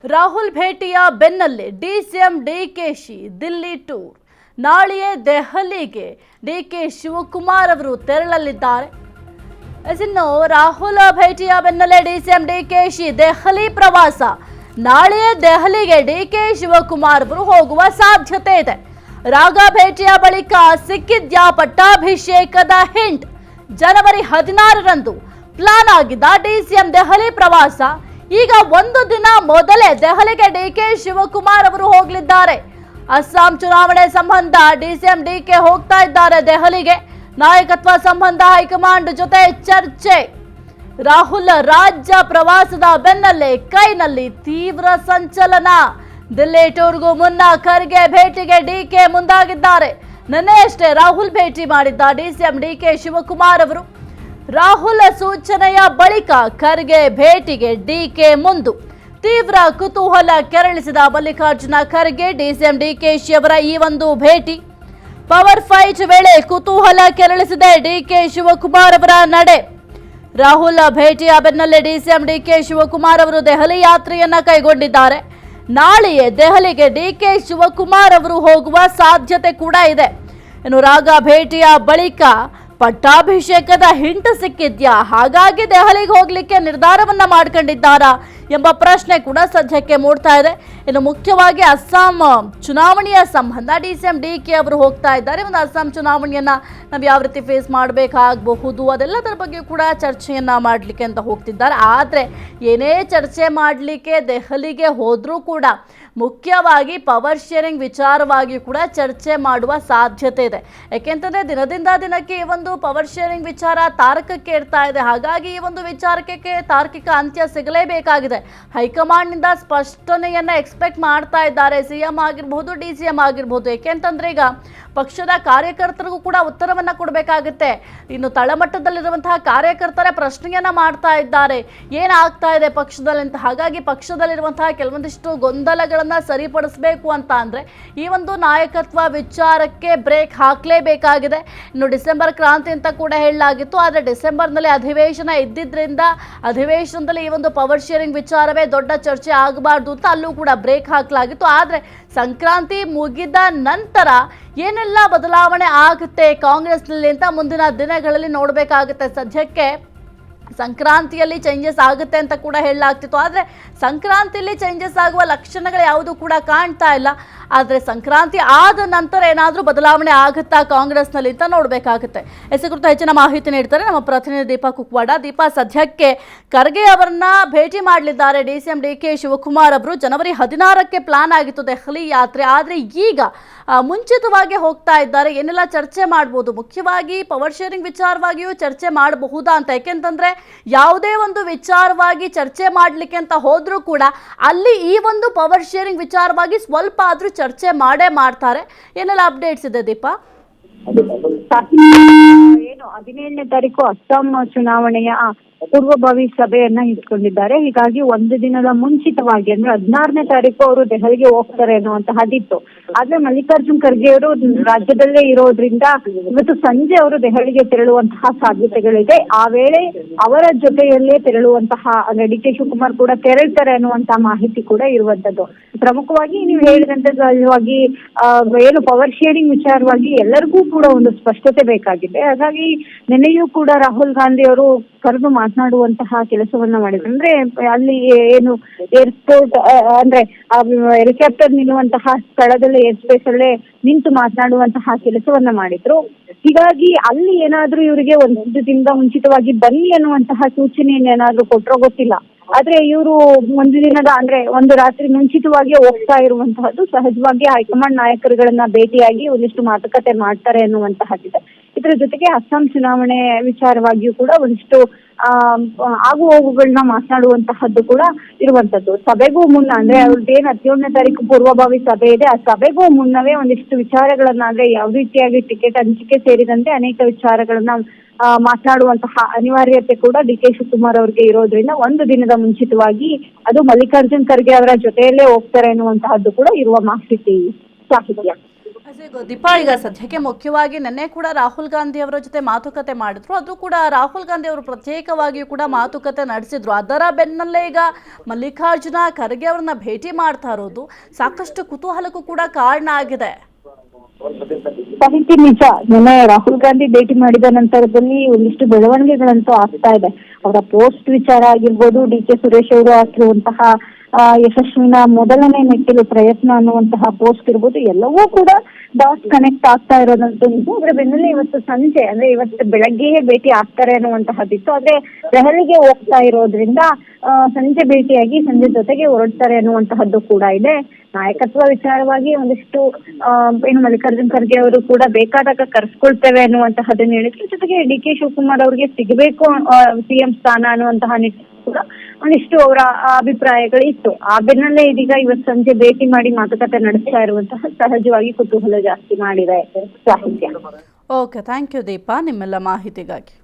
ರಾಹುಲ್ ಭೇಟಿಯ ಬೆನ್ನಲ್ಲೇ DCM DKShi Delhi tour. ನಾಳೆಯೇ ದೆಹಲಿಗೆ ಡಿಕೆ ಶಿವಕುಮಾರ್ ಅವರು ತೆರಳಲಿದ್ದಾರೆ. ಇನ್ನು ರಾಹುಲ್ ಭೇಟಿಯ ಬೆನ್ನಲ್ಲೇ ಡಿಸಿಎಂ ಡಿಕೆಶಿ ದೆಹಲಿ ಪ್ರವಾಸ. ನಾಳೆಯೇ ದೆಹಲಿಗೆ ಡಿಕೆ ಶಿವಕುಮಾರ್ ಅವರು ಹೋಗುವ ಸಾಧ್ಯತೆ ಇದೆ. ರಾಗ ಭೇಟಿಯ ಬಳಿಕ ಸಿಕ್ಕಿದ್ಯಾ ಪಟ್ಟಾಭಿಷೇಕದ ಹಿಂಟ್. ಜನವರಿ 16ರಂದು ಪ್ಲಾನ್ ಆಗಿದ್ದ ಡಿಸಿಎಂ ದೆಹಲಿ ಪ್ರವಾಸ ಈಗ ಒಂದು ದಿನ ಮೊದಲೇ ದೆಹಲಿಗೆ ಡಿಕೆ ಶಿವಕುಮಾರ್ ಅವರು ಹೋಗಲಿದ್ದಾರೆ. ಅಸ್ಸಾಂ ಚುನಾವಣೆ ಸಂಬಂಧ ಡಿಸಿಎಂ ಡಿಕೆ ಹೋಗ್ತಾ ಇದ್ದಾರೆ ದೆಹಲಿಗೆ. ನಾಯಕತ್ವ ಸಂಬಂಧ ಹೈಕಮಾಂಡ್ ಜೊತೆ ಚರ್ಚೆ. ರಾಹುಲ್ ರಾಜ್ಯ ಪ್ರವಾಸದ ಬೆನ್ನಲ್ಲೇ ಕೈನಲ್ಲಿ ತೀವ್ರ ಸಂಚಲನ. ದಿಲ್ಲಿ ಟೂರ್ಗೂ ಮುನ್ನ ಖರ್ಗೆ ಭೇಟಿಗೆ ಡಿಕೆ ಮುಂದಾಗಿದ್ದಾರೆ. ನಿನ್ನೆಯಷ್ಟೇ ರಾಹುಲ್ ಭೇಟಿ ಮಾಡಿದ್ದ ಡಿಸಿಎಂ ಡಿಕೆ ಶಿವಕುಮಾರ್ ಅವರು. ರಾಹುಲ್ ಸೂಚನೆಯ ಬಳಿಕ ಖರ್ಗೆ ಭೇಟಿಗೆ ಡಿಕೆ ಮುಂದು. ತೀವ್ರ ಕುತೂಹಲ ಕೆರಳಿಸಿದ ಮಲ್ಲಿಕಾರ್ಜುನ ಖರ್ಗೆ ಡಿಸಿಎಂ ಡಿಕೆಶಿ ಅವರ ಈ ಒಂದು ಭೇಟಿ. ಪವರ್ ಫೈಟ್ ವೇಳೆ ಕುತೂಹಲ ಕೆರಳಿಸಿದೆ ಡಿಕೆ ಶಿವಕುಮಾರ್ ಅವರ ನಡೆ. ರಾಹುಲ್ ಭೇಟಿಯ ಬೆನ್ನಲ್ಲೇ ಡಿಸಿಎಂ ಡಿಕೆ ಶಿವಕುಮಾರ್ ಅವರು ದೆಹಲಿ ಯಾತ್ರೆಯನ್ನ ಕೈಗೊಂಡಿದ್ದಾರೆ. ನಾಳೆಯೇ ದೆಹಲಿಗೆ ಡಿಕೆ ಶಿವಕುಮಾರ್ ಅವರು ಹೋಗುವ ಸಾಧ್ಯತೆ ಕೂಡ ಇದೆ. ಇನ್ನು ರಾಗ ಭೇಟಿಯ ಬಳಿಕ ಪಟ್ಟಾಭಿಷೇಕದ ಹಿಂಟ್ ಸಿಕ್ಕಿದ್ಯಾ, ಹಾಗಾಗಿ ದೆಹಲಿಗೆ ಹೋಗ್ಲಿಕ್ಕೆ ನಿರ್ಧಾರವನ್ನ ಮಾಡ್ಕೊಂಡಿದ್ದಾರಾ ಎಂಬ ಪ್ರಶ್ನೆ ಕೂಡ ಸದ್ಯಕ್ಕೆ ಮೂಡ್ತಾ ಇದೆ. ಇನ್ನು ಮುಖ್ಯವಾಗಿ ಅಸ್ಸಾಂ ಚುನಾವಣೆಯ ಸಂಬಂಧ ಡಿಸಿಎಂ ಡಿಕೆ ಅವರು ಹೋಗ್ತಾ ಇದ್ದಾರೆ. ಒಂದು ಅಸ್ಸಾಂ ಚುನಾವಣೆಯನ್ನ ನಾವು ಯಾವ ರೀತಿ ಫೇಸ್ ಮಾಡಬೇಕಾಗಬಹುದು ಅದೆಲ್ಲದರ ಬಗ್ಗೆ ಕೂಡ ಚರ್ಚೆಯನ್ನ ಮಾಡಲಿಕ್ಕೆ ಅಂತ ಹೋಗ್ತಿದ್ದಾರೆ. ಆದರೆ ಏನೇ ಚರ್ಚೆ ಮಾಡಲಿಕ್ಕೆ ದೆಹಲಿಗೆ ಹೋದ್ರೂ ಕೂಡ ಮುಖ್ಯವಾಗಿ ಪವರ್ ಶೇರಿಂಗ್ ವಿಚಾರವಾಗಿ ಕೂಡ ಚರ್ಚೆ ಮಾಡುವ ಸಾಧ್ಯತೆ ಇದೆ. ಯಾಕೆಂತಂದ್ರೆ ದಿನದಿಂದ ದಿನಕ್ಕೆ ಈ ಒಂದು ಪವರ್ ಶೇರಿಂಗ್ ವಿಚಾರ ತಾರಕಕ್ಕೆ ಇರ್ತಾ ಇದೆ. ಹಾಗಾಗಿ ಈ ಒಂದು ವಿಚಾರಕ್ಕೆ ತಾರ್ಕಿಕ ಅಂತ್ಯ ಸಿಗಲೇಬೇಕಾಗಿದೆ. ಹೈಕಮಾಂಡ್ನಿಂದ ಸ್ಪಷ್ಟನೆಯನ್ನ ಎಕ್ಸ್ಪೆಕ್ಟ್ ಮಾಡ್ತಾ ಇದ್ದಾರೆ. ಸಿಎಂ ಆಗಿರ್ಬೋದು, ಡಿಸಿಎಂ ಆಗಿರ್ಬೋದು. ಯಾಕೆಂತಂದ್ರೆ ಈಗ ಪಕ್ಷದ ಕಾರ್ಯಕರ್ತರಿಗೂ ಕೂಡ ಉತ್ತರವನ್ನ ಕೊಡಬೇಕಾಗುತ್ತೆ. ಇನ್ನು ತಳಮಟ್ಟದಲ್ಲಿರುವಂತಹ ಕಾರ್ಯಕರ್ತರೇ ಪ್ರಶ್ನೆಯನ್ನ ಮಾಡ್ತಾ ಇದ್ದಾರೆ, ಏನಾಗ್ತಾ ಇದೆ ಪಕ್ಷದಲ್ಲಿ ಅಂತ. ಹಾಗಾಗಿ ಪಕ್ಷದಲ್ಲಿರುವಂತಹ ಕೆಲವೊಂದಿಷ್ಟು ಗೊಂದಲಗಳನ್ನ ಸರಿಪಡಿಸಬೇಕು ಅಂತ ಅಂದ್ರೆ ಈ ಒಂದು ನಾಯಕತ್ವ ವಿಚಾರಕ್ಕೆ ಬ್ರೇಕ್ ಹಾಕಲೇಬೇಕಾಗಿದೆ. ಇನ್ನು ಡಿಸೆಂಬರ್ ಕ್ರಾಂತಿ ಅಂತ ಕೂಡ ಹೇಳಲಾಗಿತ್ತು. ಆದರೆ ಡಿಸೆಂಬರ್ನಲ್ಲಿ ಅಧಿವೇಶನ ಇದ್ದಿದ್ರಿಂದ ಅಧಿವೇಶನದಲ್ಲಿ ಈ ಒಂದು ಪವರ್ ಶೇರಿಂಗ್ ವಿಚಾರವೇ ದೊಡ್ಡ ಚರ್ಚೆ ಆಗಬಾರ್ದು ಅಂತ ಅಲ್ಲೂ ಕೂಡ ಬ್ರೇಕ್ ಹಾಕಲಾಗಿತ್ತು. ಆದರೆ ಸಂಕ್ರಾಂತಿ ಮುಗಿದ ನಂತರ ಏನೆಲ್ಲ ಬದಲಾವಣೆ ಆಗುತ್ತೆ ಕಾಂಗ್ರೆಸ್ನಲ್ಲಿ ಅಂತ ಮುಂದಿನ ದಿನಗಳಲ್ಲಿ ನೋಡಬೇಕಾಗುತ್ತೆ. ಸದ್ಯಕ್ಕೆ ಸಂಕ್ರಾಂತಿಯಲ್ಲಿ ಚೇಂಜಸ್ ಆಗುತ್ತೆ ಅಂತ ಕೂಡ ಹೇಳಲಾಗ್ತಿತ್ತು. ಆದರೆ ಸಂಕ್ರಾಂತಿಯಲ್ಲಿ ಚೇಂಜಸ್ ಆಗುವ ಲಕ್ಷಣಗಳು ಯಾವುದು ಕೂಡ ಕಾಣ್ತಾ ಇಲ್ಲ. ಆದರೆ ಸಂಕ್ರಾಂತಿ ಆದ ನಂತರ ಏನಾದರೂ ಬದಲಾವಣೆ ಆಗುತ್ತಾ ಕಾಂಗ್ರೆಸ್ನಲ್ಲಿ ಅಂತ ನೋಡಬೇಕಾಗುತ್ತೆ. ಕುರಿತು ಹೆಚ್ಚಿನ ಮಾಹಿತಿ ನೀಡ್ತಾರೆ ನಮ್ಮ ಪ್ರತಿನಿಧಿ ದೀಪಾ ಕುಕ್ವಾಡ. ದೀಪಾ, ಸದ್ಯಕ್ಕೆ ಖರ್ಗೆ ಅವರನ್ನ ಭೇಟಿ ಮಾಡಲಿದ್ದಾರೆ ಡಿಸಿಎಂ ಡಿಕೆ ಶಿವಕುಮಾರ್ ಅವರು. ಜನವರಿ 16ಕ್ಕೆ ಪ್ಲಾನ್ ಆಗಿತ್ತು ದೆಹಲಿ ಯಾತ್ರೆ. ಆದರೆ ಈಗ ಮುಂಚಿತವಾಗಿ ಹೋಗ್ತಾ ಇದ್ದಾರೆ. ಏನೆಲ್ಲ ಚರ್ಚೆ ಮಾಡ್ಬೋದು? ಮುಖ್ಯವಾಗಿ ಪವರ್ ಶೇರಿಂಗ್ ವಿಚಾರವಾಗಿಯೂ ಚರ್ಚೆ ಮಾಡಬಹುದಾ ಅಂತ. ಯಾಕೆಂತಂದ್ರೆ ಯಾವುದೇ ಒಂದು ವಿಚಾರವಾಗಿ ಚರ್ಚೆ ಮಾಡಲಿಕ್ಕೆ ಅಂತ ಹೋದ್ರೂ ಕೂಡ ಅಲ್ಲಿ ಈ ಒಂದು ಪವರ್ ಶೇರಿಂಗ್ ವಿಚಾರವಾಗಿ ಸ್ವಲ್ಪ ಆದ್ರೂ ಚರ್ಚೆ ಮಾಡೇ ಮಾಡ್ತಾರೆ. ಏನೆಲ್ಲ ಅಪ್ಡೇಟ್ಸ್ ಇದೆ ದೀಪಾ? ಏನು 17ನೇ ತಾರೀಕು ಅಸ್ಸಾಂ ಚುನಾವಣೆಯ ಪೂರ್ವಭಾವಿ ಸಭೆಯನ್ನ ಇಟ್ಕೊಂಡಿದ್ದಾರೆ. ಹೀಗಾಗಿ ಒಂದು ದಿನದ ಮುಂಚಿತವಾಗಿ ಅಂದ್ರೆ 16ನೇ ತಾರೀಕು ಅವರು ದೆಹಲಿಗೆ ಹೋಗ್ತಾರೆ ಅನ್ನುವಂತಹದಿತ್ತು. ಆದ್ರೆ ಮಲ್ಲಿಕಾರ್ಜುನ್ ಖರ್ಗೆ ಅವರು ರಾಜ್ಯದಲ್ಲೇ ಇರೋದ್ರಿಂದ ಇವತ್ತು ಸಂಜೆ ಅವರು ದೆಹಲಿಗೆ ತೆರಳುವಂತಹ ಸಾಧ್ಯತೆಗಳಿದೆ. ಆ ವೇಳೆ ಅವರ ಜೊತೆಯಲ್ಲೇ ತೆರಳುವಂತಹ ಅಂದ್ರೆ ಡಿ ಕೆ ಶಿವಕುಮಾರ್ ಕೂಡ ತೆರಳ್ತಾರೆ ಅನ್ನುವಂತಹ ಮಾಹಿತಿ ಕೂಡ ಇರುವಂತದ್ದು. ಪ್ರಮುಖವಾಗಿ ನೀವು ಹೇಳಿದಂತೆ ಸಹಜವಾಗಿ ಏನು ಪವರ್ ಶೇರಿಂಗ್ ವಿಚಾರವಾಗಿ ಎಲ್ಲರಿಗೂ ಕೂಡ ಒಂದು ಸ್ಪಷ್ಟತೆ ಬೇಕಾಗಿದೆ. ಹಾಗಾಗಿ ನಿನ್ನೆಯೂ ಕೂಡ ರಾಹುಲ್ ಗಾಂಧಿ ಅವರು ಕರೆದು ಮಾತನಾಡುವಂತಹ ಕೆಲಸವನ್ನ ಮಾಡಿದ್ರು. ಅಂದ್ರೆ ಅಲ್ಲಿ ಏನು ಏರ್ಪೋರ್ಟ್ ಅಂದ್ರೆ ಹೆಲಿಕಾಪ್ಟರ್ ನಿಲ್ಲುವಂತಹ ಸ್ಥಳದಲ್ಲಿ ಏರ್ ಸ್ಪೇಸ್ ಅಲ್ಲೇ ನಿಂತು ಮಾತನಾಡುವಂತಹ ಕೆಲಸವನ್ನ ಮಾಡಿದ್ರು. ಹೀಗಾಗಿ ಅಲ್ಲಿ ಏನಾದ್ರೂ ಇವರಿಗೆ ಒಂದು ದಿನದ ಮುಂಚಿತವಾಗಿ ಬನ್ನಿ ಅನ್ನುವಂತಹ ಸೂಚನೆಯನ್ನು ಏನಾದ್ರೂ ಕೊಟ್ಟರೋ ಗೊತ್ತಿಲ್ಲ. ಆದ್ರೆ ಇವರು ಒಂದು ದಿನದ ಅಂದ್ರೆ ಒಂದು ರಾತ್ರಿ ಮುಂಚಿತವಾಗಿ ಹೋಗ್ತಾ ಇರುವಂತಹದ್ದು ಸಹಜವಾಗಿ ಹೈಕಮಾಂಡ್ ನಾಯಕರುಗಳನ್ನ ಭೇಟಿಯಾಗಿ ಒಂದಿಷ್ಟು ಮಾತುಕತೆ ಮಾಡ್ತಾರೆ ಅನ್ನುವಂತಹದ್ದಿದೆ. ಇದರ ಜೊತೆಗೆ ಅಸ್ಸಾಂ ಚುನಾವಣೆ ವಿಚಾರವಾಗಿಯೂ ಕೂಡ ಒಂದಿಷ್ಟು ಆಗು ಹೋಗುಗಳನ್ನ ಮಾತನಾಡುವಂತಹದ್ದು ಕೂಡ ಇರುವಂತದ್ದು. ಸಭೆಗೂ ಮುನ್ನ ಅಂದ್ರೆ ಅವ್ರದ್ದು ಏನ್ 17ನೇ ತಾರೀಕು ಪೂರ್ವಭಾವಿ ಸಭೆ ಇದೆ, ಆ ಸಭೆಗೂ ಮುನ್ನವೇ ಒಂದಿಷ್ಟು ವಿಚಾರಗಳನ್ನ ಅಂದ್ರೆ ಯಾವ ರೀತಿಯಾಗಿ ಟಿಕೆಟ್ ಹಂಚಿಕೆ ಸೇರಿದಂತೆ ಅನೇಕ ವಿಚಾರಗಳನ್ನ ಮಾತನಾಡುವಂತಹ ಅನಿವಾರ್ಯತೆ ಕೂಡ ಡಿ ಕೆ ಶಿವಕುಮಾರ್ ಅವರಿಗೆ ಇರೋದ್ರಿಂದ ಒಂದು ದಿನದ ಮುಂಚಿತವಾಗಿ ಅದು ಮಲ್ಲಿಕಾರ್ಜುನ್ ಖರ್ಗೆ ಅವರ ಜೊತೆಯಲ್ಲೇ ಹೋಗ್ತಾರೆ ಅನ್ನುವಂತಹದ್ದು ಕೂಡ ಇರುವ ಮಾಹಿತಿ ಸಾಹಿತ್ಯ. ದೀಪಾ, ಈಗ ಸದ್ಯಕ್ಕೆ ಮುಖ್ಯವಾಗಿ ನಿನ್ನೆ ಕೂಡ ರಾಹುಲ್ ಗಾಂಧಿ ಅವರ ಜೊತೆ ಮಾತುಕತೆ ಮಾಡಿದ್ರು. ಅದು ಕೂಡ ರಾಹುಲ್ ಗಾಂಧಿ ಅವರು ಪ್ರತ್ಯೇಕವಾಗಿಯೂ ಕೂಡ ಮಾತುಕತೆ ನಡೆಸಿದ್ರು. ಅದರ ಬೆನ್ನಲ್ಲೇ ಈಗ ಮಲ್ಲಿಕಾರ್ಜುನ ಖರ್ಗೆ ಅವರನ್ನ ಭೇಟಿ ಮಾಡ್ತಾ ಇರೋದು ಸಾಕಷ್ಟು ಕುತೂಹಲಕ್ಕೂ ಕೂಡ ಕಾರಣ ಆಗಿದೆ. ಸಾಹಿತಿ ನಿಜ, ನಿನ್ನೆ ರಾಹುಲ್ ಗಾಂಧಿ ಭೇಟಿ ಮಾಡಿದ ನಂತರದಲ್ಲಿ ಒಂದಿಷ್ಟು ಬೆಳವಣಿಗೆಗಳಂತೂ ಆಗ್ತಾ ಇದೆ. ಅವರ ಪೋಸ್ಟ್ ವಿಚಾರ ಆಗಿರ್ಬೋದು, ಡಿ ಕೆ ಸುರೇಶ್ ಅವರು ಹಾಕಿರುವಂತಹ ಯಶಸ್ವಿನ ಮೊದಲನೇ ಮೆಟ್ಟಿಲು ಪ್ರಯತ್ನ ಅನ್ನುವಂತಹ ಪೋಸ್ಟ್ ಇರ್ಬೋದು, ಎಲ್ಲವೂ ಕೂಡ ಡಾಟ್ ಕನೆಕ್ಟ್ ಆಗ್ತಾ ಇರೋದಂತೂ ನಿಜ. ಅದರ ಬೆನ್ನಲ್ಲೇ ಇವತ್ತು ಸಂಜೆ ಅಂದ್ರೆ ಇವತ್ತು ಬೆಳಗ್ಗೆಯೇ ಭೇಟಿ ಆಗ್ತಾರೆ ಅನ್ನುವಂತಹದ್ದಿತ್ತು. ಆದ್ರೆ ದೆಹಲಿಗೆ ಹೋಗ್ತಾ ಇರೋದ್ರಿಂದ ಸಂಜೆ ಭೇಟಿಯಾಗಿ ಸಂಜೆ ಜೊತೆಗೆ ಹೊರಡ್ತಾರೆ ಅನ್ನುವಂತಹದ್ದು ಕೂಡ ಇದೆ. ನಾಯಕತ್ವ ವಿಚಾರವಾಗಿ ಒಂದಿಷ್ಟು ಏನು ಮಲ್ಲಿಕಾರ್ಜುನ್ ಖರ್ಗೆ ಅವರು ಕೂಡ ಬೇಕಾದಾಗ ಕರ್ಸ್ಕೊಳ್ತೇವೆ ಅನ್ನುವಂತಹದ್ದನ್ನ ಹೇಳಿದ್ರು. ಜೊತೆಗೆ ಡಿ ಕೆ ಶಿವಕುಮಾರ್ ಅವ್ರಿಗೆ ಸಿಗಬೇಕು ಸಿಎಂ ಸ್ಥಾನ ಅನ್ನುವಂತಹ ನಿಟ್ಟಿನಲ್ಲಿ ಕೂಡ ಒಂದಿಷ್ಟು ಅವರ ಅಭಿಪ್ರಾಯಗಳು ಇತ್ತು. ಆ ಬೆನ್ನಲ್ಲೇ ಇದೀಗ ಇವತ್ತು ಸಂಜೆ ಭೇಟಿ ಮಾಡಿ ಮಾತುಕತೆ ನಡೆಸ್ತಾ ಇರುವಂತಹ ಸಹಜವಾಗಿ ಕುತೂಹಲ ಜಾಸ್ತಿ ಮಾಡಿದೆ ಸಾಹಿತ್ಯ. ಓಕೆ, ಥ್ಯಾಂಕ್ ಯು ದೀಪಾ ನಿಮ್ಮೆಲ್ಲ ಮಾಹಿತಿಗಾಗಿ.